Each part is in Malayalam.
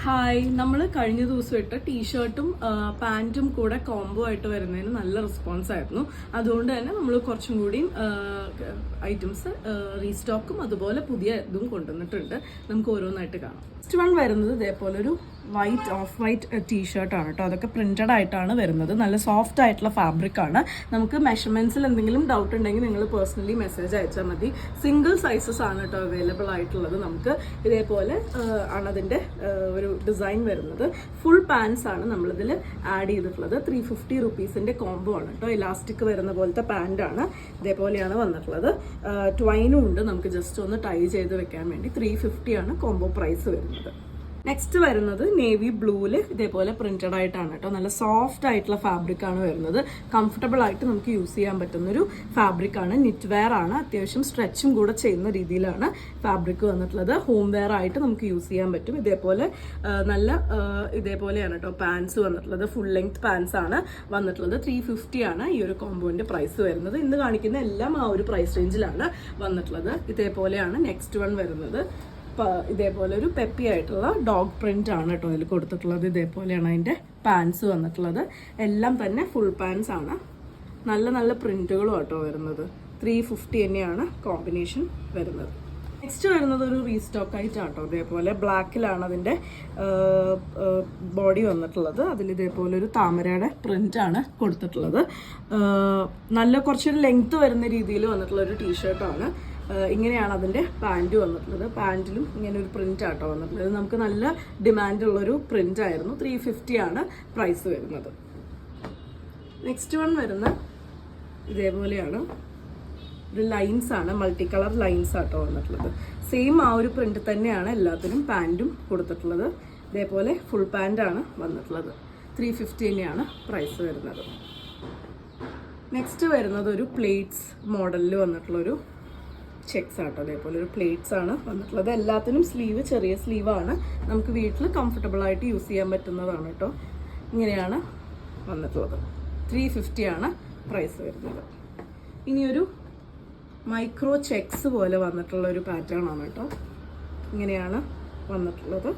ഹായ്, നമ്മൾ കഴിഞ്ഞ ദിവസം ഇട്ട ടീഷർട്ടും പാൻറ്റും കൂടെ കോംബോ ആയിട്ട് വരുന്നതിന് നല്ല റെസ്പോൺസ് ആയിരുന്നു. അതുകൊണ്ട് തന്നെ നമ്മൾ കുറച്ചും കൂടി ഐറ്റംസ് റീസ്റ്റോക്കും അതുപോലെ പുതിയ ഇതും കൊണ്ടുവന്നിട്ടുണ്ട്. നമുക്ക് ഓരോന്നായിട്ട് കാണാം. ഫസ്റ്റ് വൺ വരുന്നത് ഇതേപോലെ ഒരു ഓഫ് വൈറ്റ് ടീഷർട്ടാണ് കേട്ടോ. അതൊക്കെ പ്രിന്റഡ് ആയിട്ടാണ് വരുന്നത്. നല്ല സോഫ്റ്റ് ആയിട്ടുള്ള ഫാബ്രിക് ആണ്. നമുക്ക് മെഷർമെന്റ്സിൽ എന്തെങ്കിലും ഡൗട്ട് ഉണ്ടെങ്കിൽ നിങ്ങൾ പേഴ്സണലി മെസ്സേജ് അയച്ചാൽ മതി. സിംഗിൾ സൈസസ് ആണ് കേട്ടോ അവൈലബിൾ ആയിട്ടുള്ളത്. നമുക്ക് ഇതേപോലെ ആണ് അതിൻ്റെ ഒരു ഡിസൈൻ വരുന്നത്. ഫുൾ പാൻസ് ആണ് നമ്മളിതിൽ ആഡ് ചെയ്തിട്ടുള്ളത്. 350 റുപ്പീസിൻ്റെ കോംബോ ആണ് കേട്ടോ. ഇലാസ്റ്റിക് വരുന്ന പോലത്തെ പാൻറ്റാണ്. ഇതേപോലെയാണ് വന്നിട്ടുള്ളത്. ട്വൈനും ഉണ്ട്. നമുക്ക് ജസ്റ്റ് ഒന്ന് ടൈ ചെയ്ത് വെക്കാൻ വേണ്ടി 350 ആണ് കോംബോ പ്രൈസ് വരുന്നത്. നെക്സ്റ്റ് വരുന്നത് നേവി ബ്ലൂവിൽ ഇതേപോലെ പ്രിന്റഡ് ആയിട്ടാണ് കേട്ടോ. നല്ല സോഫ്റ്റ് ആയിട്ടുള്ള ഫാബ്രിക് ആണ് വരുന്നത്. കംഫർട്ടബിൾ ആയിട്ട് നമുക്ക് യൂസ് ചെയ്യാൻ പറ്റുന്നൊരു ഫാബ്രിക് ആണ്. നിറ്റ് വെയർ ആണ്. അത്യാവശ്യം സ്ട്രെച്ചും കൂടെ ചെയ്യുന്ന രീതിയിലാണ് ഫാബ്രിക് വന്നിട്ടുള്ളത്. ഹോം വെയർ ആയിട്ട് നമുക്ക് യൂസ് ചെയ്യാൻ പറ്റും. ഇതേപോലെ ഇതേപോലെയാണ് കേട്ടോ പാൻസ് വന്നിട്ടുള്ളത്. ഫുൾ ലെങ്ത് പാൻസ് ആണ് വന്നിട്ടുള്ളത്. 350 ആണ് ഈ ഒരു കോംബോന്റെ പ്രൈസ് വരുന്നത്. ഇന്ന് കാണിക്കുന്ന എല്ലാം ആ ഒരു പ്രൈസ് റേഞ്ചിലാണ് വന്നിട്ടുള്ളത്. ഇതേപോലെയാണ് നെക്സ്റ്റ് വൺ വരുന്നത്. ഇതേപോലെ ഒരു പെപ്പി ആയിട്ടുള്ള ഡോഗ് പ്രിന്റ് ആണ് കേട്ടോ അതിൽ കൊടുത്തിട്ടുള്ളത്. ഇതേപോലെയാണ് അതിൻ്റെ പാൻസ് വന്നിട്ടുള്ളത്. എല്ലാം തന്നെ ഫുൾ പാൻസ് ആണ്. നല്ല നല്ല പ്രിന്റുകളും കേട്ടോ വരുന്നത്. 350 തന്നെയാണ് കോമ്പിനേഷൻ വരുന്നത്. നെക്സ്റ്റ് വരുന്നത് ഒരു റീസ്റ്റോക്ക് ആയിട്ടാട്ടോ. ഇതേപോലെ ബ്ലാക്കിലാണ് അതിൻ്റെ ബോഡി വന്നിട്ടുള്ളത്. അതിൽ ഇതേപോലെ ഒരു താമരയുടെ പ്രിന്റ് ആണ് കൊടുത്തിട്ടുള്ളത്. നല്ല കുറച്ചൊരു ലെങ്ത് വരുന്ന രീതിയിൽ വന്നിട്ടുള്ള ഒരു ടീഷർട്ടാണ്. ഇങ്ങനെയാണ് അതിൻ്റെ പാൻറ് വന്നിട്ടുള്ളത്. പാൻറ്റിലും ഇങ്ങനെ ഒരു പ്രിന്റ് ആട്ടോ വന്നിട്ടുള്ളത്. നമുക്ക് നല്ല ഡിമാൻഡുള്ളൊരു പ്രിന്റ് ആയിരുന്നു. 350 ആണ് പ്രൈസ് വരുന്നത്. നെക്സ്റ്റ് വൺ വരുന്ന ഇതേപോലെയാണ്. ഒരു ലൈൻസ് ആണ്, മൾട്ടി കളർ ലൈൻസ് ആട്ടോ വന്നിട്ടുള്ളത്. സെയിം ആ ഒരു പ്രിന്റ് തന്നെയാണ് എല്ലാത്തിനും പാൻറ്റും കൊടുത്തിട്ടുള്ളത്. ഇതേപോലെ ഫുൾ പാൻ്റ് ആണ് വന്നിട്ടുള്ളത്. 350 തന്നെയാണ് പ്രൈസ് വരുന്നത്. നെക്സ്റ്റ് വരുന്നത് ഒരു പ്ലേറ്റ്സ് മോഡലിൽ വന്നിട്ടുള്ളൊരു ചെക്സ് ആട്ടോ. അതേപോലെ ഒരു പ്ലേറ്റ്സ് ആണ് വന്നിട്ടുള്ളത്. എല്ലാത്തിനും സ്ലീവ് ചെറിയ സ്ലീവാണ്. നമുക്ക് വീട്ടിൽ കംഫർട്ടബിൾ ആയിട്ട് യൂസ് ചെയ്യാൻ പറ്റുന്നതാണ് കേട്ടോ. ഇങ്ങനെയാണ് വന്നിട്ടുള്ളത്. 350 ആണ് പ്രൈസ് വരുന്നത്. ഇനിയൊരു മൈക്രോ ചെക്സ് പോലെ വന്നിട്ടുള്ള ഒരു പാറ്റേൺ ആണ് കേട്ടോ. ഇങ്ങനെയാണ് വന്നിട്ടുള്ളത്.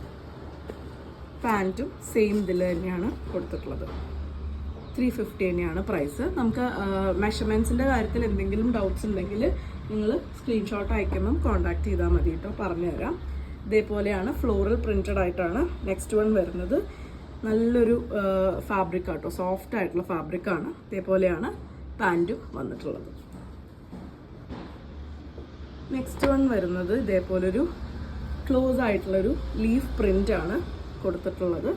പാൻറ്റും സെയിം ഇതിൽ തന്നെയാണ് കൊടുത്തിട്ടുള്ളത്. 350 തന്നെയാണ് പ്രൈസ്. നമുക്ക് മെഷർമെൻറ്റ്സിൻ്റെ കാര്യത്തിൽ എന്തെങ്കിലും ഡൗട്ട്സ് ഉണ്ടെങ്കിൽ നിങ്ങൾ സ്ക്രീൻഷോട്ട് അയക്കുമ്പം കോൺടാക്ട് ചെയ്താൽ മതി കേട്ടോ, പറഞ്ഞുതരാം. ഇതേപോലെയാണ് ഫ്ലോറൽ പ്രിന്റഡ് ആയിട്ടാണ് നെക്സ്റ്റ് വൺ വരുന്നത്. നല്ലൊരു ഫാബ്രിക് ആട്ടോ, സോഫ്റ്റ് ആയിട്ടുള്ള ഫാബ്രിക് ആണ്. ഇതേപോലെയാണ് പാൻറ്റും വന്നിട്ടുള്ളത്. നെക്സ്റ്റ് വൺ വരുന്നത് ഇതേപോലൊരു ക്ലോസ് ആയിട്ടുള്ളൊരു ലീഫ് പ്രിന്റ് ആണ് കൊടുത്തിട്ടുള്ളത്.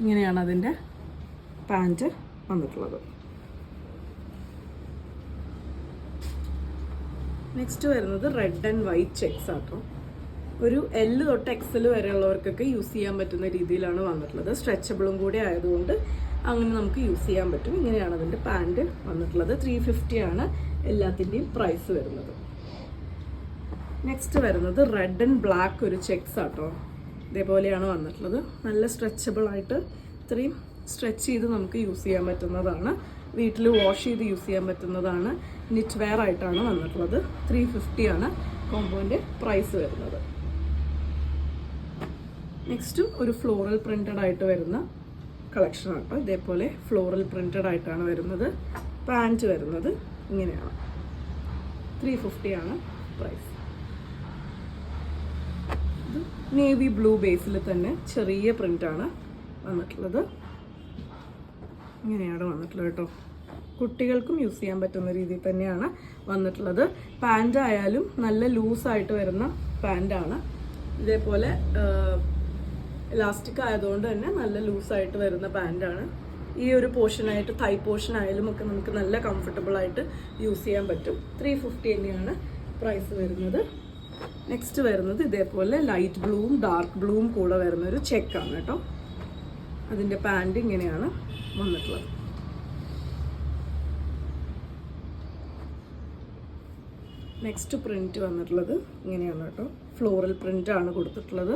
ഇങ്ങനെയാണ് അതിൻ്റെ പാൻറ്റ് വന്നിട്ടുള്ളത്. നെക്സ്റ്റ് വരുന്നത് റെഡ് ആൻഡ് വൈറ്റ് ചെക്സ് ആട്ടോ. ഒരു L തൊട്ട് XL വരെയുള്ളവർക്കൊക്കെ യൂസ് ചെയ്യാൻ പറ്റുന്ന രീതിയിലാണ് വന്നിട്ടുള്ളത്. സ്ട്രെച്ചബിളും കൂടി ആയതുകൊണ്ട് അങ്ങനെ നമുക്ക് യൂസ് ചെയ്യാൻ പറ്റും. ഇങ്ങനെയാണ് അതിൻ്റെ പാൻറ്റ് വന്നിട്ടുള്ളത്. 350 ആണ് എല്ലാത്തിൻ്റെയും പ്രൈസ് വരുന്നത്. നെക്സ്റ്റ് വരുന്നത് റെഡ് ആൻഡ് ബ്ലാക്ക് ഒരു ചെക്സ് ആട്ടോ. ഇതേപോലെയാണ് വന്നിട്ടുള്ളത്. നല്ല സ്ട്രെച്ചബിൾ ആയിട്ട് ഇത്രയും സ്ട്രെച്ച് ചെയ്ത് നമുക്ക് യൂസ് ചെയ്യാൻ പറ്റുന്നതാണ്. വീട്ടിൽ വാഷ് ചെയ്ത് യൂസ് ചെയ്യാൻ പറ്റുന്നതാണ്. നിറ്റ് വെയർ ആയിട്ടാണ് വന്നിട്ടുള്ളത്. 350 ആണ് കോംബോൻ്റെ പ്രൈസ് വരുന്നത്. നെക്സ്റ്റും ഒരു ഫ്ലോറൽ പ്രിന്റഡ് ആയിട്ട് വരുന്ന കളക്ഷൻ ആട്ടോ. ഇതേപോലെ ഫ്ലോറൽ പ്രിന്റഡ് ആയിട്ടാണ് വരുന്നത്. പാൻറ്റ് വരുന്നത് ഇങ്ങനെയാണ്. 350 ആണ് പ്രൈസ്. ഇത് നേവി ബ്ലൂ ബേസിൽ തന്നെ ചെറിയ പ്രിന്റാണ് വന്നിട്ടുള്ളത്. ഇങ്ങനെയാണ് വന്നിട്ടുള്ളത് കേട്ടോ. കുട്ടികൾക്കും യൂസ് ചെയ്യാൻ പറ്റുന്ന രീതിയിൽ തന്നെയാണ് വന്നിട്ടുള്ളത്. പാൻറ് ആയാലും നല്ല ലൂസായിട്ട് വരുന്ന പാൻറ്റാണ്. ഇതേപോലെ ഇലാസ്റ്റിക് ആയതുകൊണ്ട് തന്നെ നല്ല ലൂസായിട്ട് വരുന്ന പാൻറ്റാണ്. ഈ ഒരു പോർഷനായിട്ട് തൈ പോർഷൻ ആയാലും ഒക്കെ നമുക്ക് നല്ല കംഫർട്ടബിൾ ആയിട്ട് യൂസ് ചെയ്യാൻ പറ്റും. 350 തന്നെയാണ് പ്രൈസ് വരുന്നത്. നെക്സ്റ്റ് വരുന്നത് ഇതേപോലെ ലൈറ്റ് ബ്ലൂവും ഡാർക്ക് ബ്ലൂവും കൂടെ വരുന്നൊരു ചെക്കാണ് കേട്ടോ. അതിൻ്റെ പാൻറ് ഇങ്ങനെയാണ് വന്നിട്ടുള്ളത്. നെക്സ്റ്റ് പ്രിന്റ് വന്നിട്ടുള്ളത് ഇങ്ങനെയാണ് കേട്ടോ. ഫ്ലോറൽ പ്രിന്റ് ആണ് കൊടുത്തിട്ടുള്ളത്.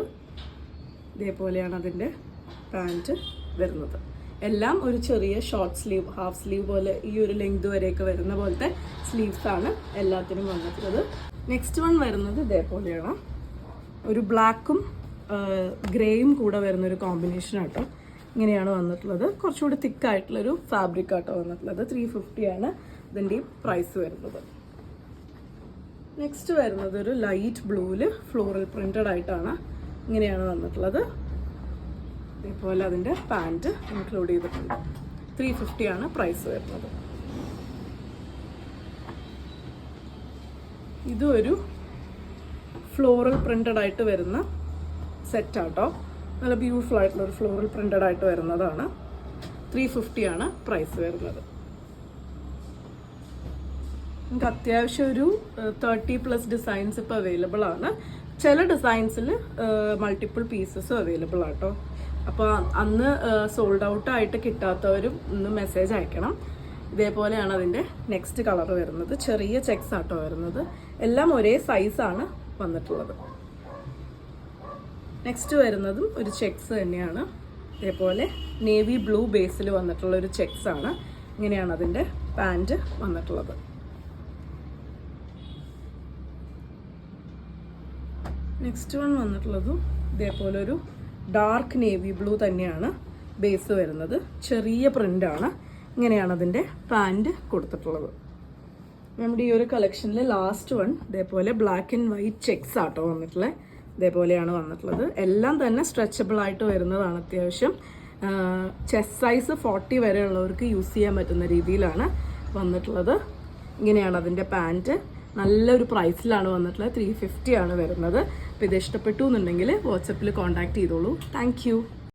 ഇതേപോലെയാണ് അതിൻ്റെ പാൻറ് വരുന്നത്. എല്ലാം ഒരു ചെറിയ ഷോർട്ട് സ്ലീവ്, ഹാഫ് സ്ലീവ് പോലെ ഈ ഒരു ലെങ്ത് വരെയൊക്കെ വരുന്ന പോലത്തെ സ്ലീവ്സ് ആണ് എല്ലാത്തിനും വന്നിട്ടുള്ളത്. നെക്സ്റ്റ് വൺ വരുന്നത് ഇതേപോലെയാണ്. ഒരു ബ്ലാക്കും ഗ്രേയും കൂടെ വരുന്നൊരു കോമ്പിനേഷൻ ആട്ടോ. ഇങ്ങനെയാണ് വന്നിട്ടുള്ളത്. കുറച്ചുകൂടി തിക്കായിട്ടുള്ളൊരു ഫാബ്രിക് ആട്ടോ വന്നിട്ടുള്ളത്. 350 ആണ് ഇതിൻ്റെ പ്രൈസ് വരുന്നത്. നെക്സ്റ്റ് വരുന്നത് ഒരു ലൈറ്റ് ബ്ലൂവിൽ ഫ്ലോറൽ പ്രിന്റഡ് ആയിട്ടാണ്. ഇങ്ങനെയാണ് വന്നിട്ടുള്ളത്. ഇതേപോലെ അതിൻ്റെ പാൻറ്റ് ഇൻക്ലൂഡ് ചെയ്തിട്ടുണ്ട്. 350 ആണ് പ്രൈസ് വരുന്നത്. ഇതും ഒരു ഫ്ലോറൽ പ്രിന്റഡ് ആയിട്ട് വരുന്ന സെറ്റാട്ടോ. നല്ല ബ്യൂട്ടിഫുൾ ആയിട്ടുള്ള ഒരു ഫ്ലോറൽ പ്രിന്റഡ് ആയിട്ട് വരുന്നതാണ്. 350 ആണ് പ്രൈസ് വരുന്നത്. നമുക്ക് അത്യാവശ്യം ഒരു 30+ ഡിസൈൻസ് ഇപ്പോൾ അവൈലബിൾ ആണ്. ചില ഡിസൈൻസിൽ മൾട്ടിപ്പിൾ പീസസും അവൈലബിൾ ആട്ടോ. അപ്പോൾ അന്ന് സോൾഡ് ഔട്ട് ആയിട്ട് കിട്ടാത്തവരും ഒന്ന് മെസ്സേജ് അയക്കണം. ഇതേപോലെയാണ് അതിൻ്റെ നെക്സ്റ്റ് കളർ വരുന്നത്. ചെറിയ ചെക്സ് ആട്ടോ വരുന്നത്. എല്ലാം ഒരേ സൈസാണ് വന്നിട്ടുള്ളത്. നെക്സ്റ്റ് വരുന്നതും ഒരു ചെക്സ് തന്നെയാണ്. ഇതേപോലെ നേവി ബ്ലൂ ബേസിൽ വന്നിട്ടുള്ള ഒരു ചെക്സ് ആണ്. ഇങ്ങനെയാണ് അതിൻ്റെ പാൻറ് വന്നിട്ടുള്ളത്. നെക്സ്റ്റ് വൺ വന്നിട്ടുള്ളതും ഇതേപോലെ ഒരു ഡാർക്ക് നേവി ബ്ലൂ തന്നെയാണ് ബേസ് വരുന്നത്. ചെറിയ പ്രിൻ്റാണ്. ഇങ്ങനെയാണ് അതിൻ്റെ പാൻറ് കൊടുത്തിട്ടുള്ളത്. നമ്മുടെ ഈ ഒരു കളക്ഷനിൽ ലാസ്റ്റ് വൺ ഇതേപോലെ ബ്ലാക്ക് ആൻഡ് വൈറ്റ് ചെക്സ് ആട്ടോ വന്നിട്ടുള്ളത്. ഇതേപോലെയാണ് വന്നിട്ടുള്ളത്. എല്ലാം തന്നെ സ്ട്രെച്ചബിൾ ആയിട്ട് വരുന്നതാണ്. അത്യാവശ്യം ചെസ്റ്റ് സൈസ് 40 വരെ ഉള്ളവർക്ക് യൂസ് ചെയ്യാൻ പറ്റുന്ന രീതിയിലാണ് വന്നിട്ടുള്ളത്. ഇങ്ങനെയാണ് അതിൻ്റെ പാൻറ്റ്. നല്ലൊരു പ്രൈസിലാണ് വന്നിട്ടുള്ളത്. 350 ആണ് വരുന്നത്. അപ്പോൾ ഇത് ഇഷ്ടപ്പെട്ടു എന്നുണ്ടെങ്കിൽ വാട്സപ്പിൽ കോൺടാക്ട് ചെയ്തോളൂ. താങ്ക്